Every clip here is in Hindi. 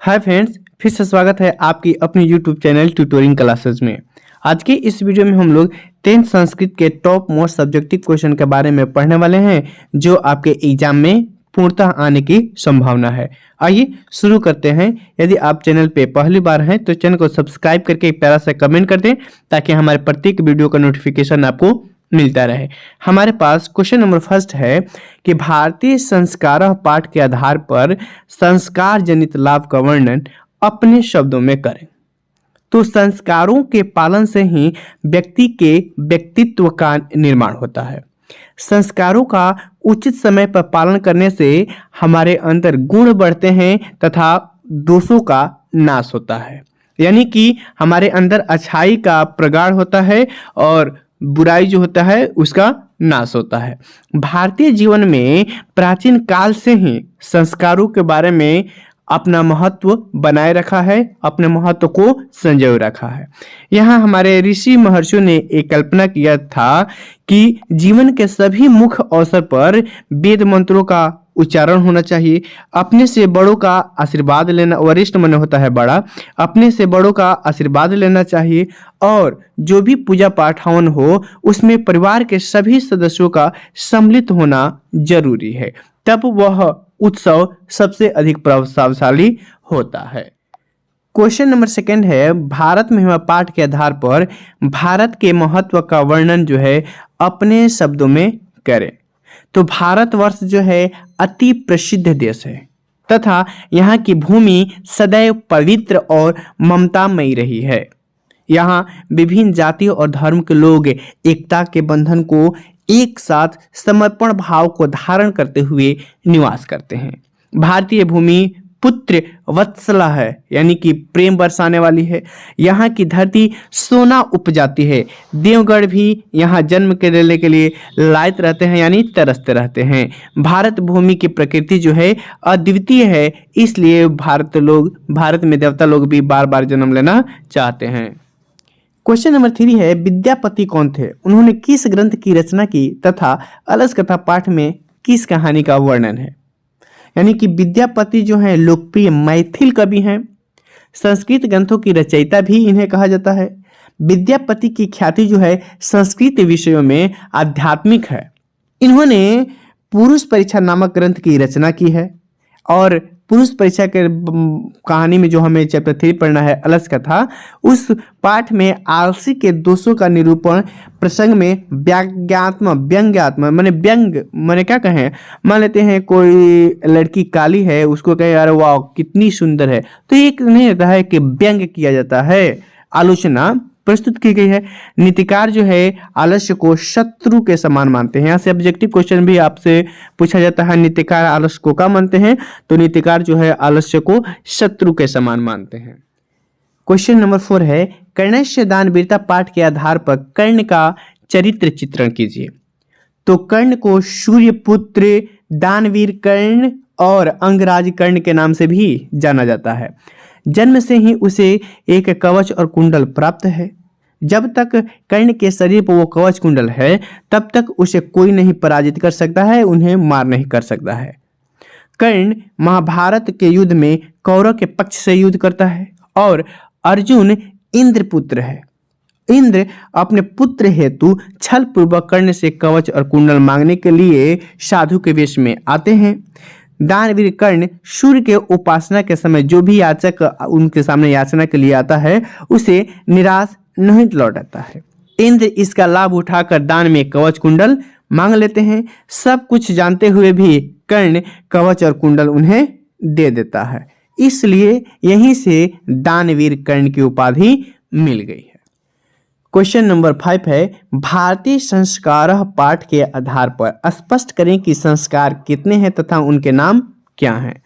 हाय फ्रेंड्स, फिर से स्वागत है आपकी अपनी यूट्यूब चैनल ट्यूटोरिंग क्लासेस में। आज के इस वीडियो में हम लोग 10th संस्कृत के टॉप मोस्ट सब्जेक्टिव क्वेश्चन के बारे में पढ़ने वाले हैं जो आपके एग्जाम में पूर्णतः आने की संभावना है। आइए शुरू करते हैं। यदि आप चैनल पे पहली बार हैं तो चैनल को सब्सक्राइब करके एक प्यारा सा कमेंट कर दें ताकि हमारे प्रत्येक वीडियो का नोटिफिकेशन आपको मिलता रहे। हमारे पास क्वेश्चन नंबर फर्स्ट है कि भारतीय संस्कार पाठ के आधार पर संस्कार जनित लाभ का वर्णन अपने शब्दों में करें। तो संस्कारों के पालन से ही व्यक्ति के व्यक्तित्व का निर्माण होता है। संस्कारों का उचित समय पर पालन करने से हमारे अंदर गुण बढ़ते हैं तथा दोषों का नाश होता है, यानी कि हमारे अंदर अच्छाई का प्रगाढ़ होता है और बुराई जो होता है उसका नाश होता है। भारतीय जीवन में प्राचीन काल से ही संस्कारों के बारे में अपना महत्व बनाए रखा है, अपने महत्व को संजोए रखा है। यहाँ हमारे ऋषि महर्षियों ने एक कल्पना किया था कि जीवन के सभी मुख्य अवसर पर वेद मंत्रों का उच्चारण होना चाहिए। अपने से बड़ों का आशीर्वाद लेना, वरिष्ठ मन होता है बड़ा, अपने से बड़ों का आशीर्वाद लेना चाहिए और जो भी पूजा पाठ हवन हो उसमें परिवार के सभी सदस्यों का सम्मिलित होना जरूरी है, तब वह उत्सव सबसे अधिक प्रभावशाली होता है। क्वेश्चन नंबर सेकंड है, भारत महिमा पाठ के आधार पर भारत के महत्व का वर्णन जो है अपने शब्दों में करें। तो भारतवर्ष जो है अति प्रसिद्ध देश है तथा यहाँ की भूमि सदैव पवित्र और ममतामयी रही है। यहाँ विभिन्न जातियों और धर्म के लोग एकता के बंधन को एक साथ समर्पण भाव को धारण करते हुए निवास करते हैं। भारतीय भूमि पुत्र वत्सला है, यानी कि प्रेम बरसाने वाली है। यहाँ की धरती सोना उपजाती है। देवगढ़ भी यहाँ जन्म के लेने के लिए लायक रहते हैं, यानी तरसते रहते हैं। भारत भूमि की प्रकृति जो है अद्वितीय है, इसलिए भारत में देवता लोग भी बार बार जन्म लेना चाहते हैं। क्वेश्चन नंबर 3 है, विद्यापति कौन थे, उन्होंने किस ग्रंथ की रचना की तथा अलस कथा पाठ में किस कहानी का वर्णन है। यानी कि विद्यापति जो है लोकप्रिय मैथिल कवि हैं। संस्कृत ग्रंथों की रचयिता भी इन्हें कहा जाता है। विद्यापति की ख्याति जो है संस्कृत विषयों में आध्यात्मिक है। इन्होंने पुरुष परीक्षा नामक ग्रंथ की रचना की है और पुरुष परीक्षा के कहानी में जो हमें चैप्टर 3 पढ़ना है अलस कथा, उस पाठ में आलसी के दोषों का निरूपण प्रसंग में व्यंग्यात्मक माने क्या कहें, मान लेते हैं कोई लड़की काली है, उसको कहे यार वाह कितनी सुंदर है, तो ये नहीं होता है कि व्यंग किया जाता है, आलोचना प्रस्तुत की गई है। नीतिकार जो है आलस्य को शत्रु के समान मानते हैं। यहाँ से ऑब्जेक्टिव क्वेश्चन भी आपसे पूछा जाता है, नीतिकार आलस्य को क्या मानते हैं, तो नीतिकार जो है आलस्य को शत्रु के समान मानते हैं। क्वेश्चन नंबर 4 है, कर्णस्य दानवीरता पाठ के आधार पर कर्ण का चरित्र चित्रण कीजिए। तो कर्ण को सूर्यपुत्र, दानवीर कर्ण और अंगराज कर्ण के नाम से भी जाना जाता है। जन्म से ही उसे एक कवच और कुंडल प्राप्त है। जब तक कर्ण के शरीर पर वो कवच कुंडल है तब तक उसे कोई नहीं पराजित कर सकता है, उन्हें मार नहीं कर सकता है। कर्ण महाभारत के युद्ध में कौरव के पक्ष से युद्ध करता है और अर्जुन इंद्र पुत्र है। इंद्र अपने पुत्र हेतु छल पूर्वक कर्ण से कवच और कुंडल मांगने के लिए साधु के वेश में आते हैं। दानवीर कर्ण सूर्य के उपासना के समय जो भी याचक उनके सामने याचना के लिए आता है उसे निराश नहीं लौटाता है। इंद्र इसका लाभ उठाकर दान में कवच कुंडल मांग लेते हैं। सब कुछ जानते हुए भी कर्ण कवच और कुंडल उन्हें दे देता है, इसलिए यहीं से दानवीर कर्ण की उपाधि मिल गई है। क्वेश्चन नंबर 5 है, भारतीय संस्कार पाठ के आधार पर स्पष्ट करें कि संस्कार कितने हैं तथा उनके नाम क्या हैं।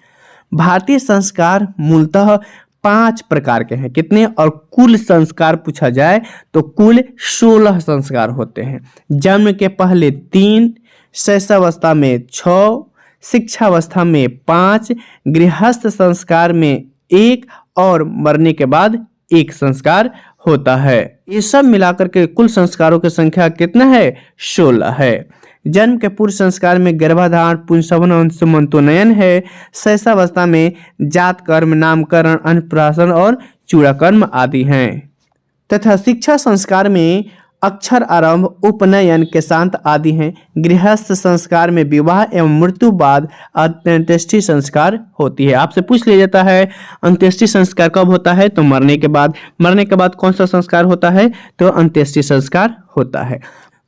भारतीय संस्कार मूलतः 5 प्रकार के हैं। कितने, और कुल संस्कार पूछा जाए तो कुल 16 संस्कार होते हैं। जन्म के पहले 3, शैशवावस्था में 6, शिक्षावस्था में 5, गृहस्थ संस्कार में 1 और मरने के बाद 1 संस्कार होता है। ये सब मिलाकर के कुल संस्कारों की संख्या कितना है, 16 है। जन्म के पूर्व संस्कार में गर्भाधारण, पुंसवन और सुमंतोन्नयन है। शैशवावस्था में जात कर्म, नामकरण, अन्नप्राशन और चूड़ाकर्म आदि हैं। तथा शिक्षा संस्कार में अक्षर आरंभ, उपनयन, केशांत आदि हैं। गृहस्थ संस्कार में विवाह एवं मृत्यु बाद अंत्येष्टि संस्कार होती है। आपसे पूछ लिया जाता है अंत्येष्टि संस्कार कब होता है, तो मरने के बाद। मरने के बाद कौन सा संस्कार होता है, तो अंत्येष्टि संस्कार होता है।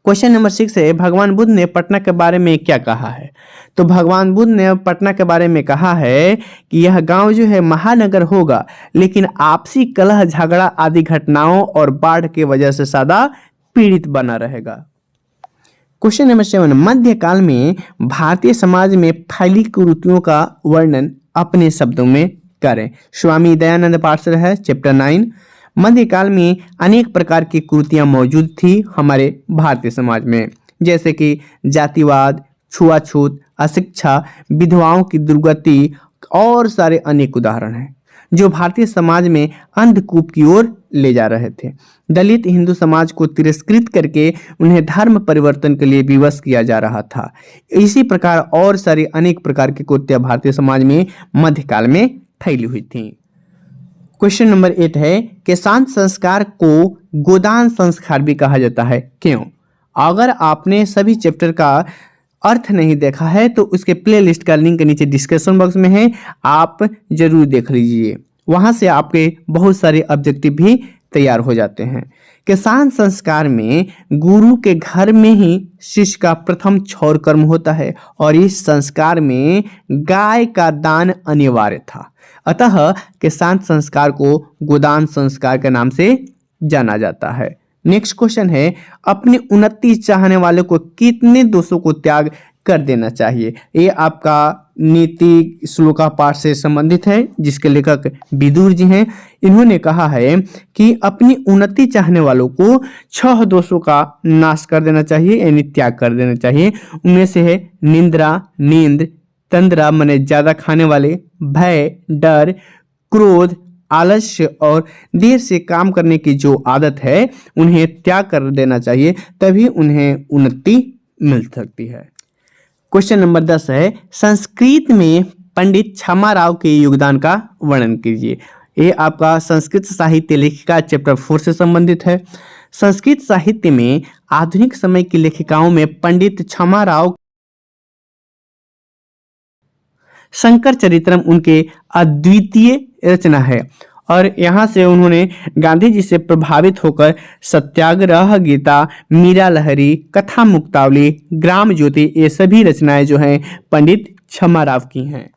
क्वेश्चन नंबर 6 है, भगवान बुद्ध ने पटना के बारे में क्या कहा है। तो भगवान बुद्ध ने पटना के बारे में कहा है कि यह गांव जो है महानगर होगा, लेकिन आपसी कलह, झगड़ा आदि घटनाओं और बाढ़ की वजह से सदा पीड़ित बना रहेगा। क्वेश्चन नंबर 7, मध्यकाल में भारतीय समाज में फैली कुरीतियों का वर्णन अपने शब्दों में करें। स्वामी दयानंद पार्षद है, चैप्टर 9। मध्यकाल में अनेक प्रकार की कुरीतियां मौजूद थी हमारे भारतीय समाज में, जैसे कि जातिवाद, छुआछूत, अशिक्षा, विधवाओं की दुर्गति और सारे अनेक उदाहरण हैं जो भारतीय समाज में अंधकूप की ओर ले जा रहे थे। दलित हिंदू समाज को तिरस्कृत करके उन्हें धर्म परिवर्तन के लिए विवश किया जा रहा था। इसी प्रकार और सारी अनेक प्रकार की कुरीतियां भारतीय समाज में मध्यकाल में फैली हुई थी। क्वेश्चन नंबर 8 है, केशांत संस्कार को गोदान संस्कार भी कहा जाता है, क्यों। अगर आपने सभी चैप्टर का अर्थ नहीं देखा है तो उसके प्लेलिस्ट का लिंक नीचे डिस्क्रिप्शन बॉक्स में है, आप जरूर देख लीजिए। वहां से आपके बहुत सारे ऑब्जेक्टिव भी तैयार हो जाते हैं। किसान संस्कार में गुरु के घर में ही शिष्य का प्रथम क्षौर कर्म होता है और इस संस्कार में गाय का दान अनिवार्य था। अतः किसान संस्कार को गोदान संस्कार के नाम से जाना जाता है। नेक्स्ट क्वेश्चन है, अपनी उन्नति चाहने वाले को कितने दोषों को त्याग कर देना चाहिए। ये आपका नीति श्लोका पाठ से संबंधित है, जिसके लेखक विदुर जी हैं। इन्होंने कहा है कि अपनी उन्नति चाहने वालों को 6 दोषों का नाश कर देना चाहिए, यानी त्याग कर देना चाहिए। उनमें से है निंद्रा, नींद, तंद्रा माने ज्यादा खाने वाले, भय, डर, क्रोध, आलस्य और देर से काम करने की जो आदत है उन्हें त्याग कर देना चाहिए, तभी उन्हें उन्नति मिल सकती है। क्वेश्चन नंबर 10 है, संस्कृत में पंडित क्षमाराव के योगदान का वर्णन कीजिए। ये आपका संस्कृत साहित्य लेखिका चैप्टर 4 से संबंधित है। संस्कृत साहित्य में आधुनिक समय की लेखिकाओं में पंडित क्षमाराव शंकर चरित्रम उनके अद्वितीय रचना है और यहाँ से उन्होंने गांधी जी से प्रभावित होकर सत्याग्रह, गीता, मीरा लहरी, कथा मुक्तावली, ग्राम ज्योति, ये सभी रचनाएं जो हैं पंडित क्षमाराव की हैं।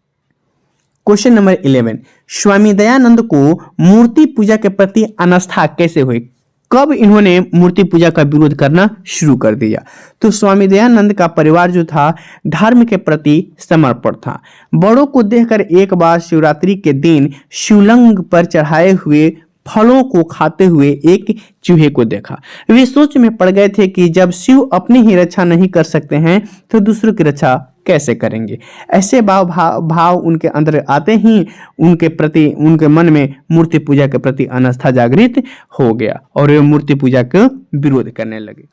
क्वेश्चन नंबर 11, स्वामी दयानंद को मूर्ति पूजा के प्रति आस्था कैसे हुई। कब इन्होंने मूर्ति पूजा का विरोध करना शुरू कर दिया। तो स्वामी दयानंद का परिवार जो था धर्म के प्रति समर्पण था। बड़ों को देखकर एक बार शिवरात्रि के दिन शिवलिंग पर चढ़ाए हुए फलों को खाते हुए एक चूहे को देखा। वे सोच में पड़ गए थे कि जब शिव अपनी ही रक्षा नहीं कर सकते हैं तो दूसरों की रक्षा कैसे करेंगे। ऐसे भाव उनके अंदर आते ही उनके प्रति, उनके मन में मूर्ति पूजा के प्रति आस्था जागृत हो गया और वे मूर्ति पूजा का विरोध करने लगे।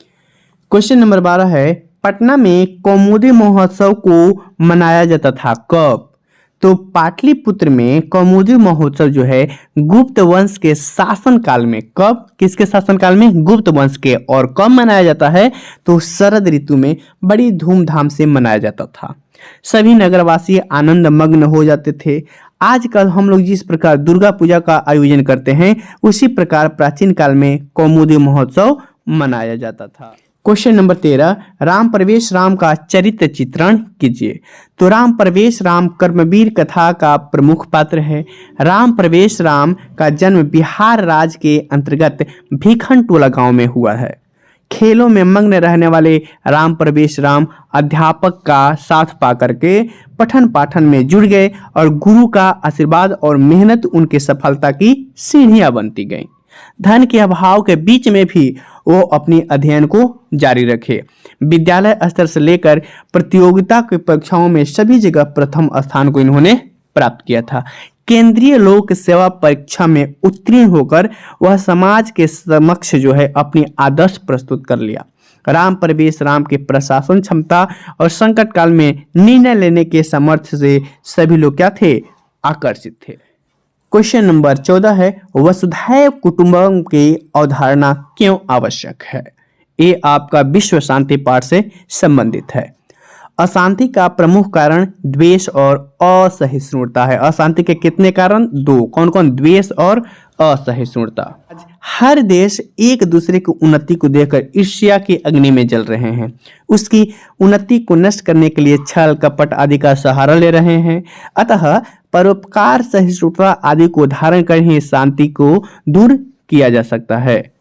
क्वेश्चन नंबर 12 है, पटना में कौमुदी महोत्सव को मनाया जाता था कब। तो पाटलिपुत्र में कौमुदी महोत्सव जो है गुप्त वंश के शासन काल में, कब, किसके शासन काल में, गुप्त वंश के। और कब मनाया जाता है तो शरद ऋतु में बड़ी धूमधाम से मनाया जाता था। सभी नगरवासी आनंद मग्न हो जाते थे। आजकल हम लोग जिस प्रकार दुर्गा पूजा का आयोजन करते हैं उसी प्रकार प्राचीन काल में कौमुदी महोत्सव मनाया जाता था। क्वेश्चन नंबर 13, राम प्रवेश राम का चरित्र चित्रण कीजिए। तो राम प्रवेश राम कर्मवीर कथा का प्रमुख पात्र है। राम प्रवेश राम का जन्म बिहार राज्य के अंतर्गत भीखन टोला गांव में हुआ है। खेलों में मग्न रहने वाले राम प्रवेश राम अध्यापक का साथ पाकर के पठन पाठन में जुड़ गए और गुरु का आशीर्वाद और मेहनत उनकी सफलता की सीढ़ियां बनती गईं। धन के अभाव के बीच में भी वो अपनी अध्ययन को जारी रखे। विद्यालय स्तर से लेकर प्रतियोगिता की परीक्षाओं में सभी जगह प्रथम स्थान को इन्होंने प्राप्त किया था। केंद्रीय लोक सेवा परीक्षा में उत्तीर्ण होकर वह समाज के समक्ष जो है अपनी आदर्श प्रस्तुत कर लिया। राम प्रवेश राम के प्रशासन क्षमता और संकट काल में निर्णय लेने के सामर्थ्य से सभी लोग क्या थे, आकर्षित थे। क्वेश्चन नंबर 14 है, वसुधैव कुटुंबकम की अवधारणा क्यों आवश्यक है? ये आपका विश्व शांति पाठ से संबंधित है। अशांति का प्रमुख कारण द्वेष और असहिष्णुता है। अशांति के कितने कारण? 2। कौन कौन? द्वेष और असहिष्णुता। हर देश एक दूसरे की उन्नति को देखकर ईर्ष्या की अग्नि में जल रहे हैं, उसकी उन्नति को नष्ट करने के लिए छल कपट आदि का सहारा ले रहे हैं। अतः परोपकार, सहिष्णुता आदि को धारण कर ही शांति को दूर किया जा सकता है।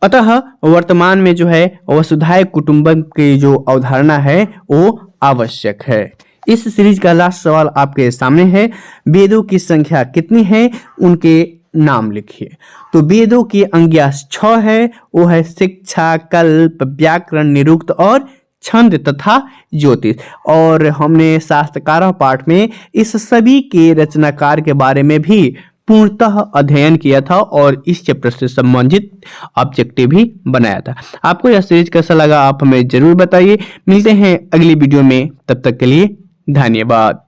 अतः वर्तमान में जो है वसुधैव कुटुंबकम की जो अवधारणा है वो आवश्यक है। इस सीरीज का लास्ट सवाल आपके सामने है, वेदों की संख्या कितनी है, उनके नाम लिखिए। तो वेदों की आज्ञा 6 है, वो है शिक्षा, कल्प, व्याकरण, निरुक्त और छंद तथा ज्योतिष। और हमने शास्त्रकार पाठ में इस सभी के रचनाकार के बारे में भी पूर्णतः अध्ययन किया था और इस चैप्टर से संबंधित ऑब्जेक्टिव भी बनाया था। आपको यह सीरीज कैसा लगा आप हमें जरूर बताइए। मिलते हैं अगली वीडियो में, तब तक के लिए धन्यवाद।